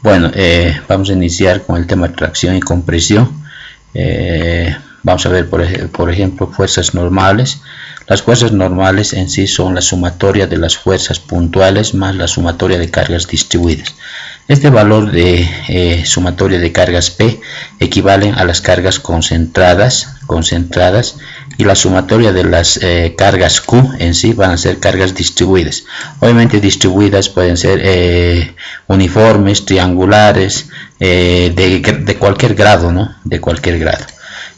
Bueno, vamos a iniciar con el tema de tracción y compresión. Vamos a ver, por ejemplo, fuerzas normales. Las fuerzas normales en sí son la sumatoria de las fuerzas puntuales más la sumatoria de cargas distribuidas. Este valor de sumatoria de cargas P equivalen a las cargas concentradas y la sumatoria de las cargas Q en sí van a ser cargas distribuidas. Obviamente distribuidas pueden ser uniformes, triangulares, de cualquier grado, ¿no? De cualquier grado.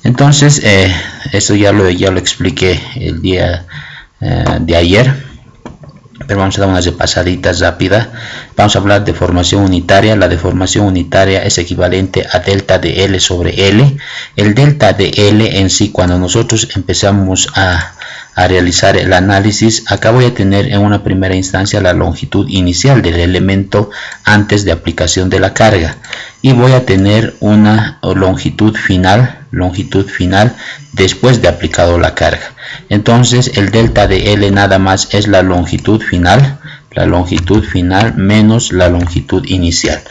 Entonces, eso ya lo expliqué el día de ayer. Pero vamos a dar unas repasaditas rápidas. Vamos a hablar de formación unitaria. La deformación unitaria es equivalente a delta de L sobre L. El delta de L en sí, cuando nosotros empezamos a realizar el análisis, acá voy a tener en una primera instancia la longitud inicial del elemento antes de aplicación de la carga, y voy a tener una longitud final después de aplicado la carga. Entonces el delta de L nada más es la longitud final menos la longitud inicial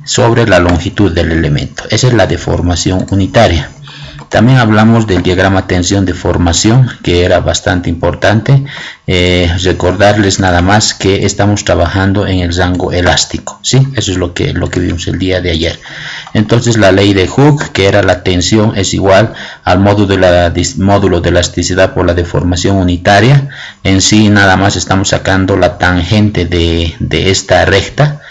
sobre la longitud del elemento. Esa es la deformación unitaria. También hablamos del diagrama tensión de formación, que era bastante importante. Recordarles nada más que estamos trabajando en el rango elástico, ¿sí? Eso es lo que vimos el día de ayer. Entonces la ley de Hooke, que era la tensión es igual al módulo de elasticidad por la deformación unitaria. En sí nada más estamos sacando la tangente de esta recta,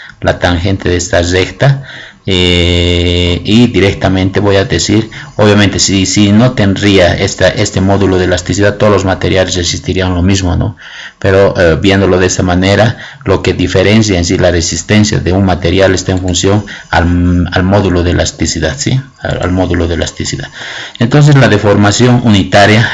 y directamente voy a decir, obviamente si no tendría este módulo de elasticidad, todos los materiales resistirían lo mismo, ¿no? Pero viéndolo de esta manera, lo que diferencia en sí la resistencia de un material está en función al módulo de elasticidad, ¿sí? Al módulo de elasticidad. Entonces la deformación unitaria,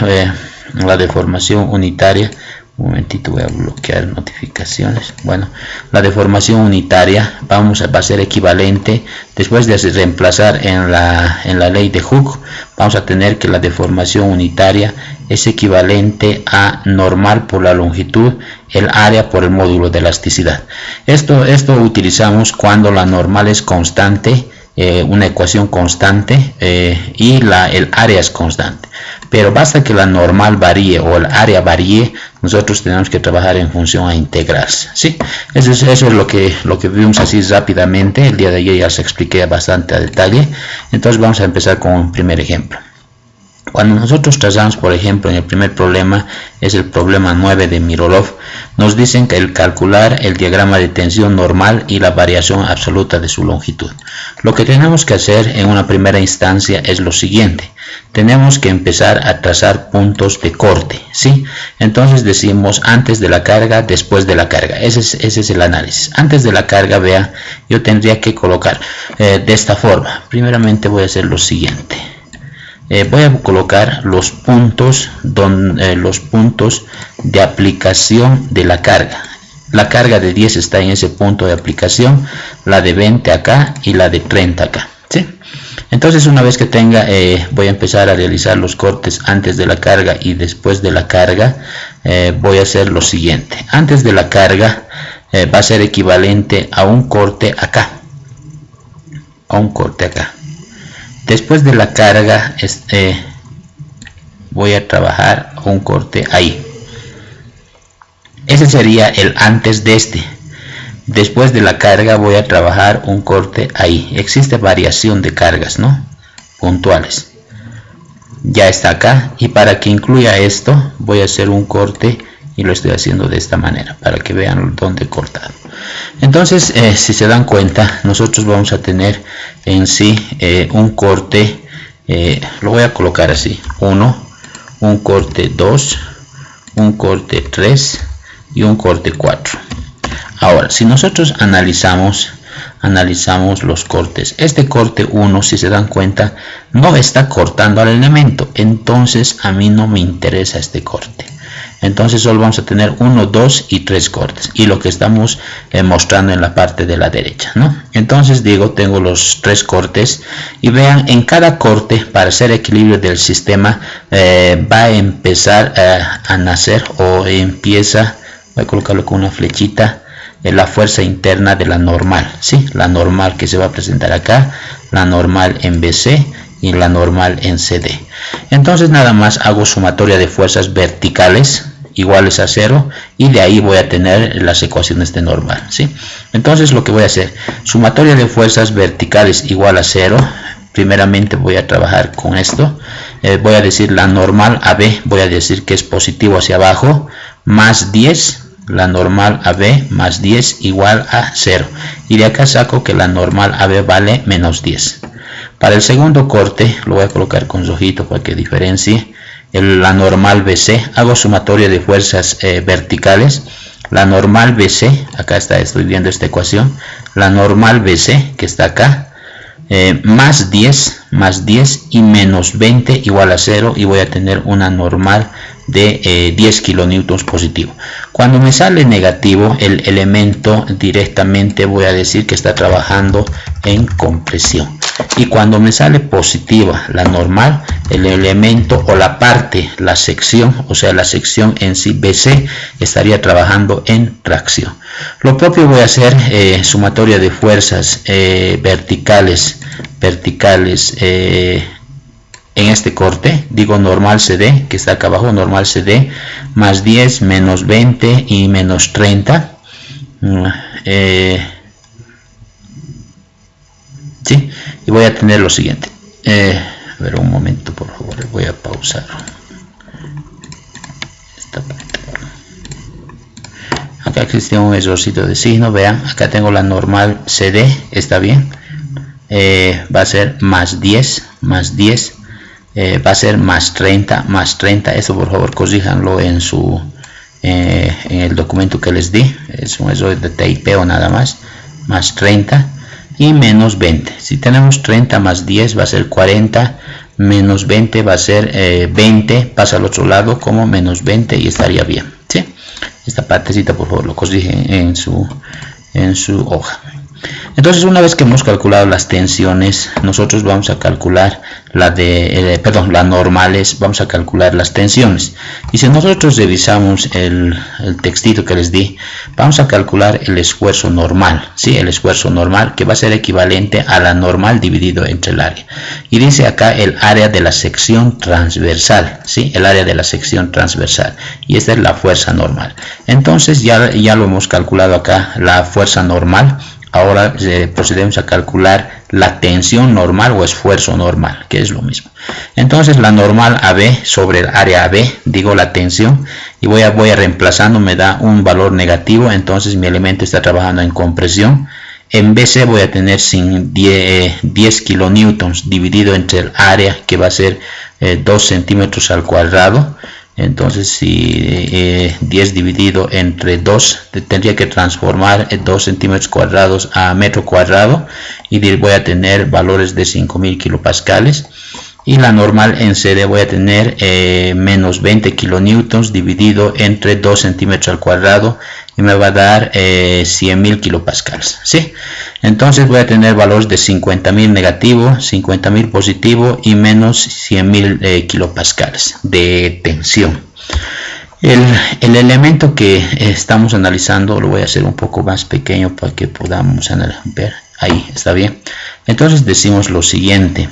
un momentito, voy a bloquear notificaciones. Bueno, la deformación unitaria va a ser equivalente, después de reemplazar en la ley de Hooke, vamos a tener que la deformación unitaria es equivalente a normal por la longitud, el área por el módulo de elasticidad. Esto utilizamos cuando la normal es constante, una ecuación constante, y el área es constante. Pero basta que la normal varíe o el área varíe, nosotros tenemos que trabajar en función a integrarse, ¿sí? Eso es lo que vimos así rápidamente. El día de ayer ya se expliqué bastante a detalle. Entonces vamos a empezar con un primer ejemplo. Cuando nosotros trazamos, por ejemplo, en el primer problema, es el problema 9 de Mirolov, nos dicen que el calcular el diagrama de tensión normal y la variación absoluta de su longitud. Lo que tenemos que hacer en una primera instancia es lo siguiente. Tenemos que empezar a trazar puntos de corte, ¿sí? Entonces decimos antes de la carga, después de la carga. Ese es el análisis. Antes de la carga, vea, yo tendría que colocar de esta forma. Primeramente voy a hacer lo siguiente. Voy a colocar los puntos de aplicación de la carga. La carga de 10 está en ese punto de aplicación, la de 20 acá y la de 30 acá, ¿sí? Entonces una vez que tenga, voy a empezar a realizar los cortes antes de la carga y después de la carga. Voy a hacer lo siguiente. Antes de la carga va a ser equivalente a un corte acá, Después de la carga voy a trabajar un corte ahí. Ese sería el antes de este. Después de la carga voy a trabajar un corte ahí. Existe variación de cargas, ¿no? Puntuales. Ya está acá, y para que incluya esto voy a hacer un corte, y lo estoy haciendo de esta manera para que vean dónde he cortado. Entonces, si se dan cuenta, nosotros vamos a tener en sí un corte, lo voy a colocar así: 1, un corte 2, un corte 3 y un corte 4. Ahora, si nosotros analizamos los cortes, este corte 1, si se dan cuenta, no está cortando al elemento, entonces a mí no me interesa este corte. Entonces solo vamos a tener 1, 2 y 3 cortes, y lo que estamos mostrando en la parte de la derecha, ¿no? Entonces digo, tengo los 3 cortes, y vean, en cada corte, para hacer equilibrio del sistema, va a empezar a nacer, o empieza, voy a colocarlo con una flechita, la fuerza interna de la normal, ¿sí? La normal que se va a presentar acá, la normal en BC y la normal en CD. Entonces nada más hago sumatoria de fuerzas verticales iguales a 0 y de ahí voy a tener las ecuaciones de normal, ¿sí? Entonces lo que voy a hacer, sumatoria de fuerzas verticales igual a 0. Primeramente voy a trabajar con esto, voy a decir la normal AB, voy a decir que es positivo hacia abajo, más 10, la normal AB más 10 igual a 0, y de acá saco que la normal AB vale menos 10. Para el segundo corte lo voy a colocar con rojito para que diferencie. La normal BC, hago sumatoria de fuerzas verticales, la normal BC, acá está, estoy viendo esta ecuación, la normal BC que está acá, más 10 y menos 20 igual a 0, y voy a tener una normal de 10 kilonewtons positivo. Cuando me sale negativo el elemento, directamente voy a decir que está trabajando en compresión, y cuando me sale positiva la normal, el elemento o la parte, la sección, o sea la sección en sí BC, estaría trabajando en tracción. Lo propio voy a hacer sumatoria de fuerzas verticales en este corte, digo normal CD, que está acá abajo, normal CD, más 10, menos 20 y menos 30. ¿Sí? Y voy a tener lo siguiente. A ver, un momento, por favor, voy a pausar esta parte. Acá existe un errorcito de signo, vean, acá tengo la normal CD, está bien. Va a ser más 10, va a ser más 30, eso por favor corríjanlo en el documento que les di, es un error de TIP o nada más, más 30 y menos 20. Si tenemos 30 más 10 va a ser 40, menos 20 va a ser 20, pasa al otro lado como menos 20 y estaría bien, ¿sí? Esta partecita por favor lo corrigen en su hoja. Entonces, una vez que hemos calculado las tensiones, nosotros vamos a calcular las normales, vamos a calcular las tensiones. Y si nosotros revisamos el textito que les di, vamos a calcular el esfuerzo normal, ¿sí? El esfuerzo normal, que va a ser equivalente a la normal dividido entre el área. Y dice acá el área de la sección transversal, ¿sí? El área de la sección transversal. Y esta es la fuerza normal. Entonces, ya lo hemos calculado acá, la fuerza normal. Ahora procedemos a calcular la tensión normal o esfuerzo normal, que es lo mismo. Entonces la normal AB sobre el área AB, digo la tensión, y voy a reemplazando, me da un valor negativo, entonces mi elemento está trabajando en compresión. En BC voy a tener 10 kilonewtons dividido entre el área, que va a ser 2 centímetros al cuadrado. Entonces si 10 dividido entre 2, tendría que transformar 2 centímetros cuadrados a metro cuadrado, y voy a tener valores de 5000 kilopascales. Y la normal en CD voy a tener menos 20 kilonewtons dividido entre 2 centímetros al cuadrado, y me va a dar 100.000 kilopascales, ¿sí? Entonces voy a tener valores de 50.000 negativo, 50.000 positivo y menos 100.000 kilopascales de tensión. El elemento que estamos analizando lo voy a hacer un poco más pequeño para que podamos ver. Ahí está bien. Entonces decimos lo siguiente.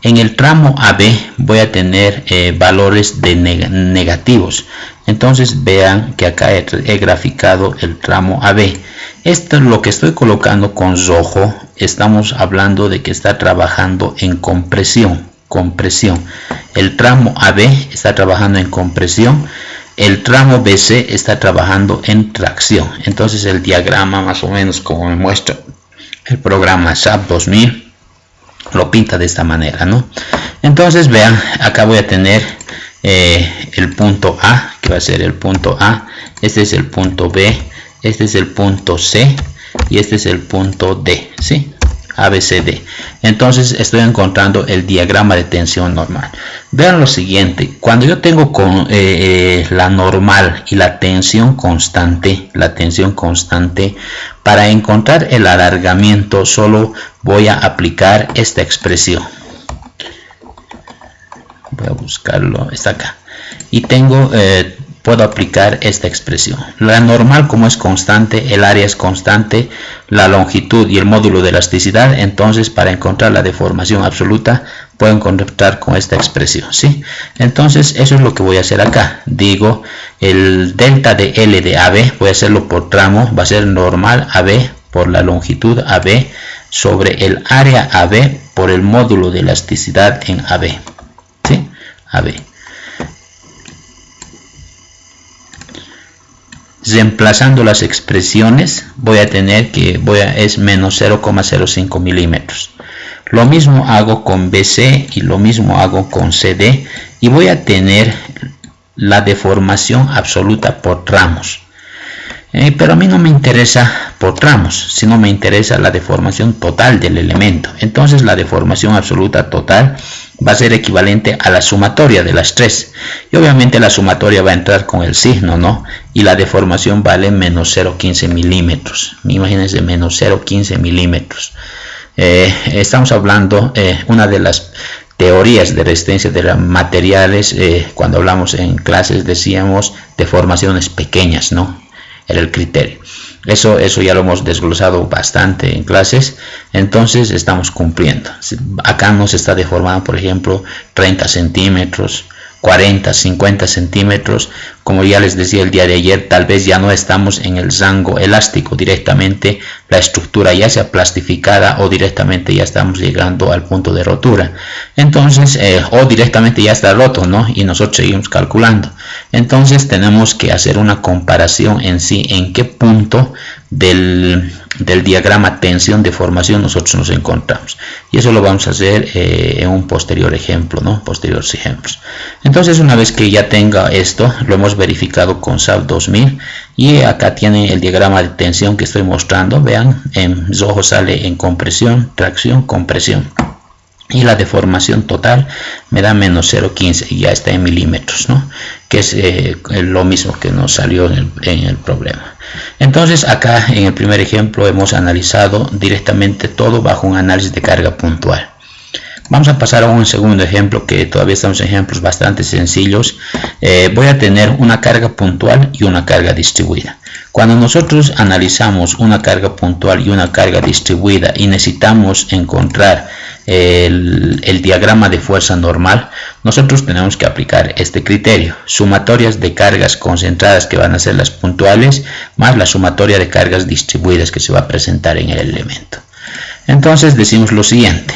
En el tramo AB voy a tener valores de negativos. Entonces vean que acá he graficado el tramo AB. Esto es lo que estoy colocando con rojo. Estamos hablando de que está trabajando en compresión. El tramo AB está trabajando en compresión. El tramo BC está trabajando en tracción. Entonces el diagrama, más o menos como me muestra el programa SAP 2000, lo pinta de esta manera, ¿no? Entonces vean, acá voy a tener el punto A, que va a ser el punto A, este es el punto B, este es el punto C y este es el punto D, ¿sí? ABCD. Entonces estoy encontrando el diagrama de tensión normal. Vean lo siguiente, cuando yo tengo con la normal y la tensión constante, para encontrar el alargamiento solo voy a aplicar esta expresión. Voy a buscarlo, está acá. Y tengo puedo aplicar esta expresión. La normal, como es constante, el área es constante, la longitud y el módulo de elasticidad, entonces para encontrar la deformación absoluta puedo encontrar con esta expresión, ¿sí? Entonces eso es lo que voy a hacer acá. Digo, el delta de L de AB, voy a hacerlo por tramo, va a ser normal AB por la longitud AB sobre el área AB por el módulo de elasticidad en AB, ¿sí? AB. Reemplazando las expresiones, voy a tener que es menos 0,05 milímetros. Lo mismo hago con BC y lo mismo hago con CD, y voy a tener la deformación absoluta por tramos. Pero a mí no me interesa por tramos, sino me interesa la deformación total del elemento. Entonces la deformación absoluta total va a ser equivalente a la sumatoria de las tres. Y obviamente la sumatoria va a entrar con el signo, ¿no? Y la deformación vale menos 0,15 milímetros. Imagínense, menos 0,15 milímetros. Estamos hablando, una de las teorías de resistencia de los materiales, cuando hablamos en clases decíamos deformaciones pequeñas, ¿no? Era el criterio. Eso ya lo hemos desglosado bastante en clases, entonces estamos cumpliendo. Acá nos está deformando, por ejemplo, 30 centímetros, 40, 50 centímetros. Como ya les decía el día de ayer, tal vez ya no estamos en el rango elástico directamente, la estructura ya sea plastificada o directamente ya estamos llegando al punto de rotura. Entonces, o directamente ya está roto, ¿no? Y nosotros seguimos calculando. Entonces tenemos que hacer una comparación en sí, en qué punto del diagrama tensión deformación nosotros nos encontramos, y eso lo vamos a hacer en un posterior ejemplo, ¿no? Posteriores ejemplos. Entonces, una vez que ya tenga esto, lo hemos verificado con SAP 2000, y acá tiene el diagrama de tensión que estoy mostrando. Vean, en rojo sale en compresión, tracción, compresión, y la deformación total me da menos 0,15 y ya está en milímetros, ¿no? Que es lo mismo que nos salió en el problema. Entonces acá en el primer ejemplo hemos analizado directamente todo bajo un análisis de carga puntual. Vamos a pasar a un segundo ejemplo, que todavía estamos en ejemplos bastante sencillos. Voy a tener una carga puntual y una carga distribuida. Cuando nosotros analizamos una carga puntual y una carga distribuida y necesitamos encontrar el diagrama de fuerza normal, nosotros tenemos que aplicar este criterio: sumatorias de cargas concentradas, que van a ser las puntuales, más la sumatoria de cargas distribuidas que se va a presentar en el elemento. Entonces decimos lo siguiente: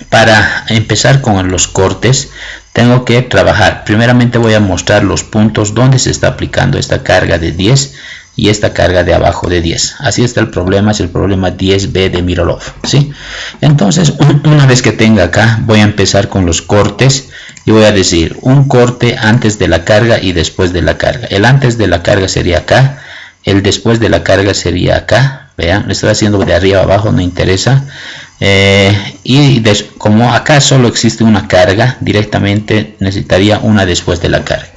para empezar con los cortes, tengo que trabajar. Primeramente voy a mostrar los puntos donde se está aplicando esta carga de 10 y esta carga de abajo de 10. Así está el problema, es el problema 10B de Mirolov, ¿sí? Entonces, una vez que tenga acá, voy a empezar con los cortes y voy a decir un corte antes de la carga y después de la carga. El antes de la carga sería acá, el después de la carga sería acá. Vean, lo estoy haciendo de arriba a abajo, no interesa. Como acá solo existe una carga, directamente necesitaría una después de la carga.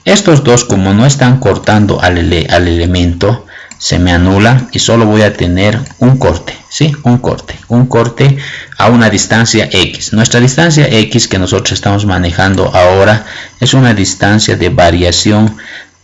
Estos dos, como no están cortando al elemento, se me anulan y solo voy a tener un corte, ¿sí? Un corte a una distancia X. Nuestra distancia X que nosotros estamos manejando ahora es una distancia de variación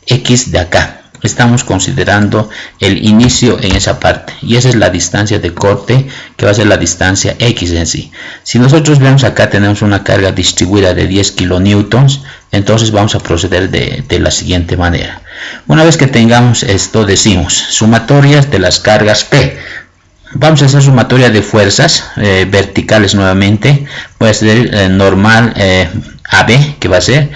X de acá. Estamos considerando el inicio en esa parte, y esa es la distancia de corte, que va a ser la distancia X en sí. Si nosotros vemos acá, tenemos una carga distribuida de 10 kilonewtons, entonces vamos a proceder de la siguiente manera. Una vez que tengamos esto, decimos sumatorias de las cargas P. Vamos a hacer sumatoria de fuerzas verticales nuevamente. Voy a hacer normal AB, que va a ser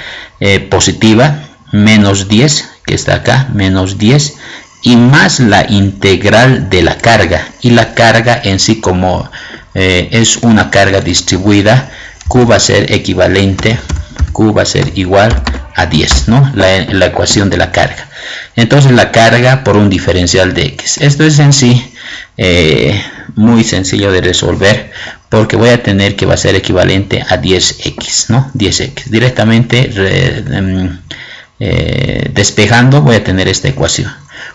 positiva, menos 10, que está acá, menos 10, y más la integral de la carga. Y la carga en sí, como es una carga distribuida, Q va a ser equivalente, Q va a ser igual a 10, ¿no? La ecuación de la carga. Entonces la carga por un diferencial de X. Esto es en sí muy sencillo de resolver, porque voy a tener que va a ser equivalente a 10X, ¿no? 10X. Directamente despejando voy a tener esta ecuación.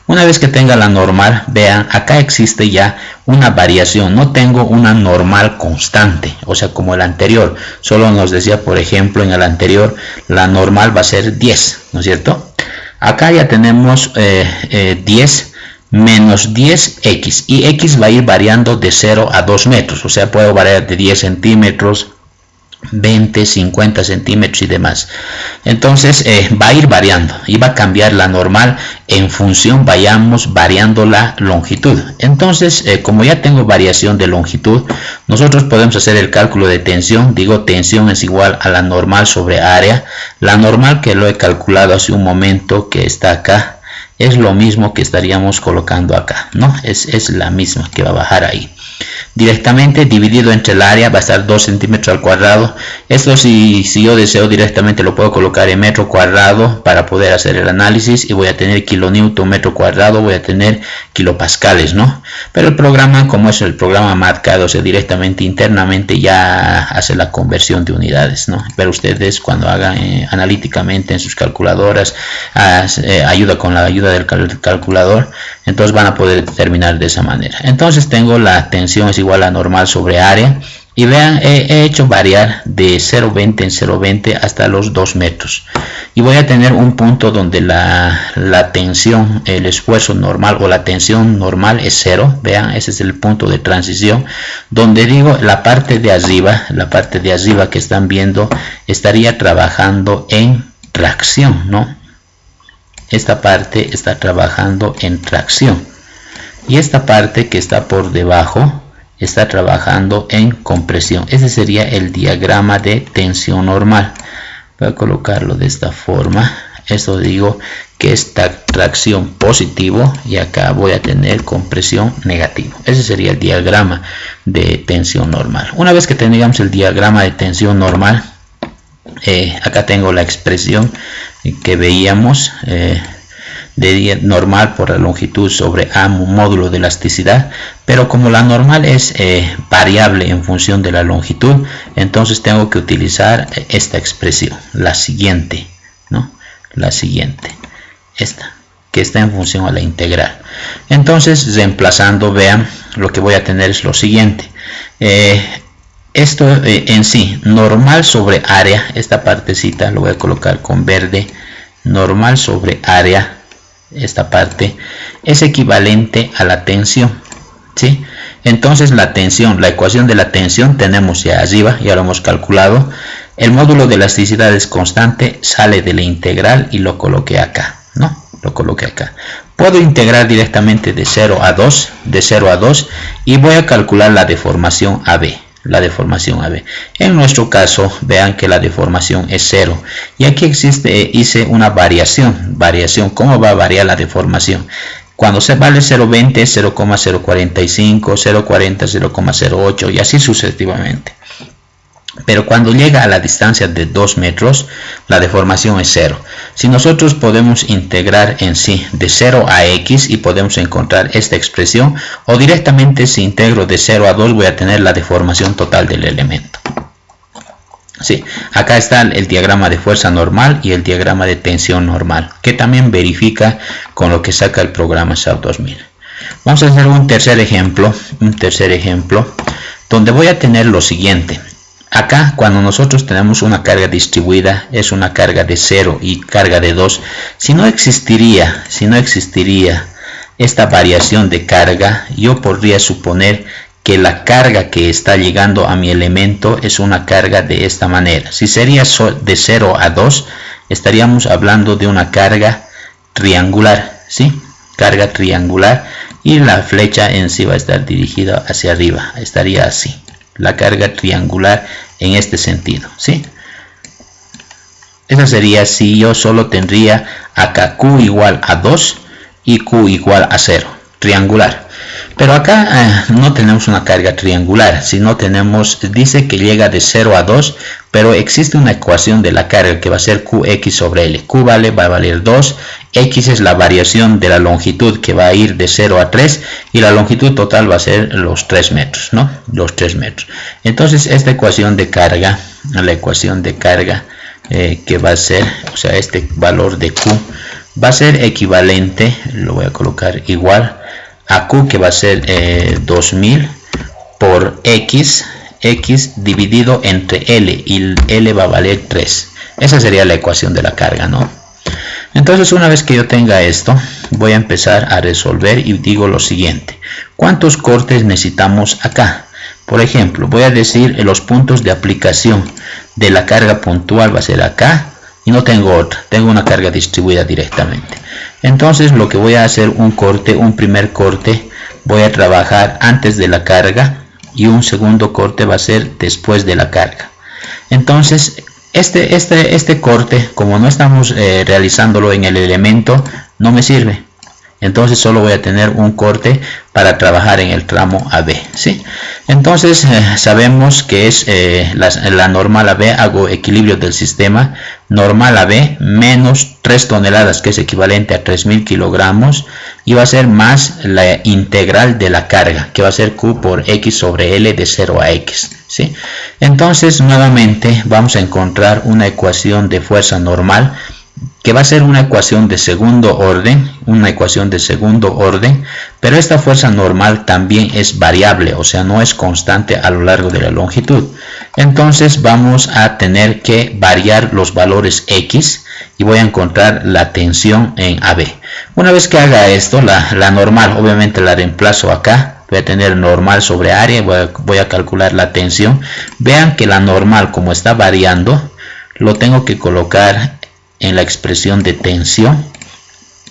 Una vez que tenga la normal, vean, acá existe ya una variación. No tengo una normal constante, o sea, como el anterior. Solo nos decía, por ejemplo, en el anterior, la normal va a ser 10, ¿no es cierto? Acá ya tenemos 10 menos 10x, y x va a ir variando de 0 a 2 metros, o sea, puedo variar de 10 centímetros, 20, 50 centímetros y demás. Entonces va a ir variando y va a cambiar la normal en función vayamos variando la longitud. Entonces como ya tengo variación de longitud, nosotros podemos hacer el cálculo de tensión. Digo, tensión es igual a la normal sobre área. La normal, que lo he calculado hace un momento, que está acá, es lo mismo que estaríamos colocando acá, ¿no? Es la misma que va a bajar ahí. Directamente dividido entre el área va a estar 2 centímetros al cuadrado. Esto si yo deseo directamente lo puedo colocar en metro cuadrado para poder hacer el análisis, y voy a tener kilonewton metro cuadrado, voy a tener kilopascales, ¿no? Pero el programa, como es el programa MATCAD, o sea, directamente internamente ya hace la conversión de unidades, ¿no? Pero ustedes cuando hagan analíticamente en sus calculadoras, con la ayuda del calculador, entonces van a poder determinar de esa manera. Entonces tengo la tensión es igual a normal sobre área, y vean, he hecho variar de 0,20 en 0,20 hasta los 2 metros, y voy a tener un punto donde la tensión, el esfuerzo normal o la tensión normal es 0. Vean, ese es el punto de transición donde digo la parte de arriba que están viendo estaría trabajando en tracción, ¿no? Esta parte está trabajando en tracción, y esta parte que está por debajo está trabajando en compresión. Ese sería el diagrama de tensión normal. Voy a colocarlo de esta forma. Esto digo que es tracción positivo, y acá voy a tener compresión negativo. Ese sería el diagrama de tensión normal. Una vez que tengamos el diagrama de tensión normal, acá tengo la expresión que veíamos de normal por la longitud sobre A módulo de elasticidad, pero como la normal es variable en función de la longitud, entonces tengo que utilizar esta expresión, la siguiente, ¿no? La siguiente, esta, que está en función a la integral. Entonces, reemplazando, vean, lo que voy a tener es lo siguiente. Esto en sí, normal sobre área, esta partecita lo voy a colocar con verde, normal sobre área, esta parte es equivalente a la tensión, ¿sí? Entonces la tensión, la ecuación de la tensión tenemos ya arriba, ya lo hemos calculado. El módulo de elasticidad es constante, sale de la integral y lo coloqué acá, ¿no? Lo coloqué acá. Puedo integrar directamente de 0 a 2, y voy a calcular la deformación AB. En nuestro caso, vean que la deformación es 0, y aquí hice una variación. ¿Cómo va a variar la deformación? Cuando se vale 0,20, 0,045, 0,40, 0,08 y así sucesivamente. Pero cuando llega a la distancia de 2 metros, la deformación es 0. Si nosotros podemos integrar en sí de 0 a x, y podemos encontrar esta expresión, o directamente si integro de 0 a 2 voy a tener la deformación total del elemento. Sí, acá está el diagrama de fuerza normal y el diagrama de tensión normal, que también verifica con lo que saca el programa SAP 2000. Vamos a hacer un tercer ejemplo, donde voy a tener lo siguiente. Acá, cuando nosotros tenemos una carga distribuida, es una carga de 0 y carga de 2. Si no existiría esta variación de carga, yo podría suponer que la carga que está llegando a mi elemento es una carga de esta manera. Si sería de 0 a 2, estaríamos hablando de una carga triangular, ¿sí? Carga triangular, y la flecha en sí va a estar dirigida hacia arriba, estaría así. La carga triangular en este sentido, ¿sí? Esa sería si yo solo tendría acá Q igual a 2 y Q igual a 0, triangular. Pero acá no tenemos una carga triangular, sino tenemos, dice que llega de 0 a 2, pero existe una ecuación de la carga que va a ser Qx sobre L. Q va a valer 2, X es la variación de la longitud que va a ir de 0 a 3, y la longitud total va a ser los 3 metros, ¿no? Los 3 metros. Entonces esta ecuación de carga, que va a ser, o sea, este valor de Q va a ser equivalente, lo voy a colocar igual, a Q, que va a ser 2000 por X dividido entre L, y L va a valer 3. Esa sería la ecuación de la carga, ¿no? Entonces, una vez que yo tenga esto, voy a empezar a resolver y digo lo siguiente: ¿cuántos cortes necesitamos acá? Por ejemplo, voy a decir los puntos de aplicación de la carga puntual va a ser acá y no tengo otra, tengo una carga distribuida directamente. Entonces, lo que voy a hacer, un primer corte voy a trabajar antes de la carga y un segundo corte va a ser después de la carga. Entonces, este corte, como no estamos realizándolo en el elemento, no me sirve. Entonces solo voy a tener un corte para trabajar en el tramo AB, ¿sí? Entonces sabemos que es la normal AB, hago equilibrio del sistema, normal AB menos 3 toneladas, que es equivalente a 3000 kilogramos, y va a ser más la integral de la carga, que va a ser Q por X sobre L de 0 a X, ¿sí? Entonces nuevamente vamos a encontrar una ecuación de fuerza normal, que va a ser una ecuación de segundo orden, pero esta fuerza normal también es variable, o sea, no es constante a lo largo de la longitud. Entonces vamos a tener que variar los valores X y voy a encontrar la tensión en AB. Una vez que haga esto, la normal obviamente la reemplazo acá. Voy a tener normal sobre área, voy a calcular la tensión. Vean que la normal, como está variando, lo tengo que colocar en la expresión de tensión,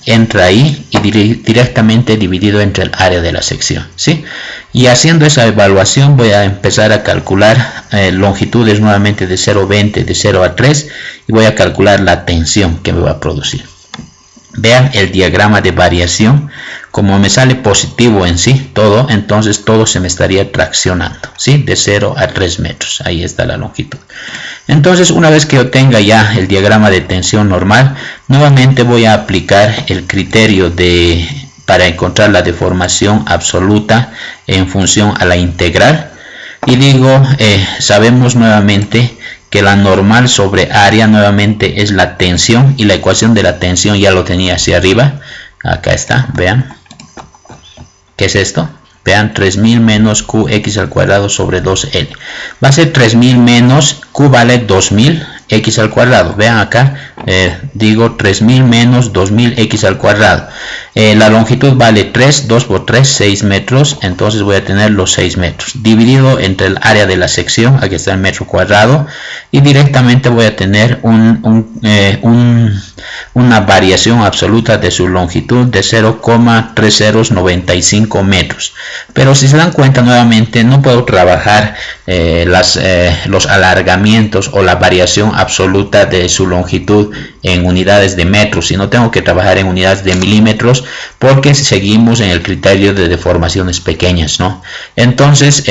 entra ahí y directamente dividido entre el área de la sección, ¿sí? Y haciendo esa evaluación voy a empezar a calcular longitudes nuevamente de 0,20, de 0 a 3, y voy a calcular la tensión que me va a producir. Vean el diagrama de variación, como me sale positivo en sí todo, entonces todo se me estaría traccionando, ¿sí? De 0 a 3 metros, ahí está la longitud. Entonces, una vez que yo tenga ya el diagrama de tensión normal, nuevamente voy a aplicar el criterio para encontrar la deformación absoluta en función a la integral, y digo, sabemos nuevamente que la normal sobre área nuevamente es la tensión, y la ecuación de la tensión ya lo tenía hacia arriba, acá está, vean, ¿qué es esto? Vean, 3000 menos Qx al cuadrado sobre 2L. Va a ser 3000 menos Q vale 2000 X al cuadrado. Vean acá, digo 3000 menos 2000 X al cuadrado. La longitud vale 3, 2 por 3, 6 metros. Entonces voy a tener los 6 metros. Dividido entre el área de la sección, aquí está el metro cuadrado. Y directamente voy a tener una variación absoluta de su longitud de 0,3095 metros. Pero si se dan cuenta, nuevamente no puedo trabajar los alargamientos o la variación absoluta de su longitud en unidades de metros, sino tengo que trabajar en unidades de milímetros, porque seguimos en el criterio de deformaciones pequeñas, ¿no? Entonces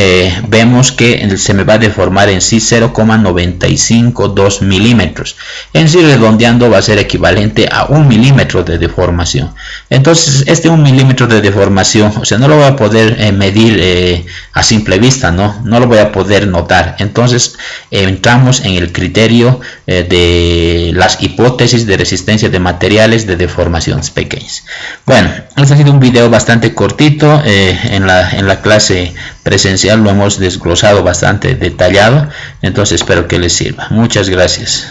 vemos que se me va a deformar en sí 0,952 milímetros. En sí, redondeando, va a ser equivalente a 1 milímetro de deformación. Entonces este 1 milímetro de deformación, o sea, no lo voy a poder medir a simple vista, no lo voy a poder notar. Entonces entramos en el criterio de las hipótesis de resistencia de materiales de deformaciones pequeñas. Bueno, este ha sido un video bastante cortito. En la clase presencial lo hemos desglosado bastante detallado, entonces espero que les sirva. Muchas gracias.